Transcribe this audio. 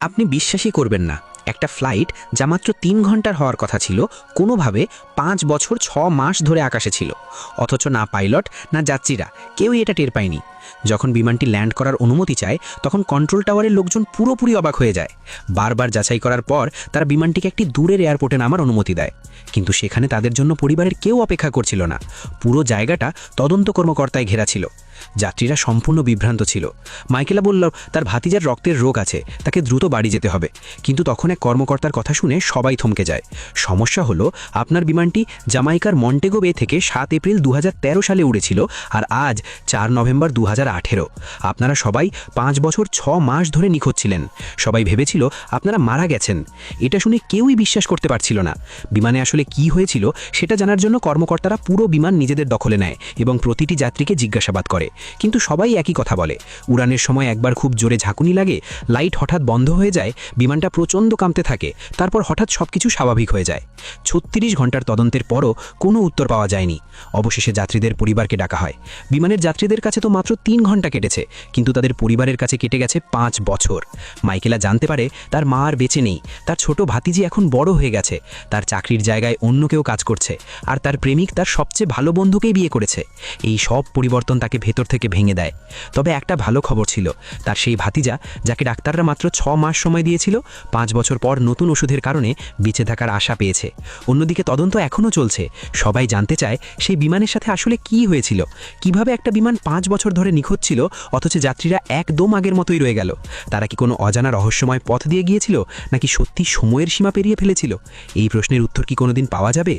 আপনি বিশ্বাসই করবেন না, একটা ফ্লাইট যা মাত্র ৩ ঘন্টার হওয়ার কথা ছিল কোনোভাবে ৫ বছর ৬ মাস ধরে আকাশে ছিল। অথচ না পাইলট না যাত্রীরা কেউই এটা টের পায়নি। যখন বিমানটি ল্যান্ড করার অনুমতি চায় তখন কন্ট্রোল টাওয়ারের লোকজন পুরোপুরি অবাক হয়ে যায়। বারবার যাচাই করার পর তারা বিমানটিকে একটি দূরের এয়ারপোর্টে নামার অনুমতি দেয়, কিন্তু সেখানে তাদের জন্য পরিবারের কেউ অপেক্ষা করছিল না। পুরো জায়গাটা তদন্ত কর্মকর্তায় ঘেরা ছিল। যাত্রীরা সম্পূর্ণ বিভ্রান্ত ছিল। মাইকেলা বলল তার ভাতিজার রক্তের রোগ আছে, তাকে দ্রুত বাড়ি যেতে হবে। কিন্তু তখন এক কর্মকর্তার কথা শুনে সবাই থমকে যায়। সমস্যা হলো, আপনার বিমানটি জামাইকার মন্টেগো বে থেকে ৭ এপ্রিল ২০১৩ সালে উড়েছিল, আর আজ ৪ নভেম্বর ২০১৮। আপনারা সবাই ৫ বছর ৬ মাস ধরে নিখোঁজ ছিলেন। সবাই ভেবেছিল আপনারা মারা গেছেন। এটা শুনে কেউই বিশ্বাস করতে পারছিল না। বিমানে আসলে কি হয়েছিল সেটা জানার জন্য কর্মকর্তারা পুরো বিমান নিজেদের দখলে নেয় এবং প্রতিটি যাত্রীকে জিজ্ঞাসাবাদ করে। কিন্তু সবাই একই কথা বলে, উড়ানের সময় একবার খুব জোরে ঝাঁকুনি লাগে, লাইট হঠাৎ বন্ধ হয়ে যায়, বিমানটা প্রচণ্ড কাঁপতে থাকে, তারপর হঠাৎ সবকিছু স্বাভাবিক হয়ে যায়। ৩৬ ঘন্টার তদন্তের পরও কোনো উত্তর পাওয়া যায়নি। অবশেষে যাত্রীদের পরিবারকে ডাকা হয়। বিমানের যাত্রীদের কাছে তো মাত্র ৩ ঘন্টা কেটেছে, কিন্তু তাদের পরিবারের কাছে কেটে গেছে ৫ বছর। মাইকেলা জানতে পারে তার মা আর বেঁচে নেই, তার ছোট ভাতিজি এখন বড় হয়ে গেছে, তার চাকরির জায়গায় অন্য কেউ কাজ করছে, আর তার প্রেমিক তার সবচেয়ে ভালো বন্ধুকেই বিয়ে করেছে। এই সব পরিবর্তন তাকে ভেতর থেকে ভেঙে দেয়। তবে একটা ভালো খবর ছিল, তার সেই ভাতিজা যাকে ডাক্তাররা মাত্র ৬ মাস সময় দিয়েছিল, ৫ বছর পর নতুন ওষুধের কারণে বেঁচে থাকার আশা পেয়েছে। অন্যদিকে তদন্ত এখনও চলছে। সবাই জানতে চায় সেই বিমানের সাথে আসলে কি হয়েছিল, কিভাবে একটা বিমান ৫ বছর ধরে নিখোঁজ ছিল অথচ যাত্রীরা একদম আগের মতোই রয়ে গেল। তারা কি কোনো অজানা রহস্যময় পথ দিয়ে গিয়েছিল, নাকি সত্যি সময়ের সীমা পেরিয়ে ফেলেছিল? এই প্রশ্নের উত্তর কি কোনোদিন পাওয়া যাবে?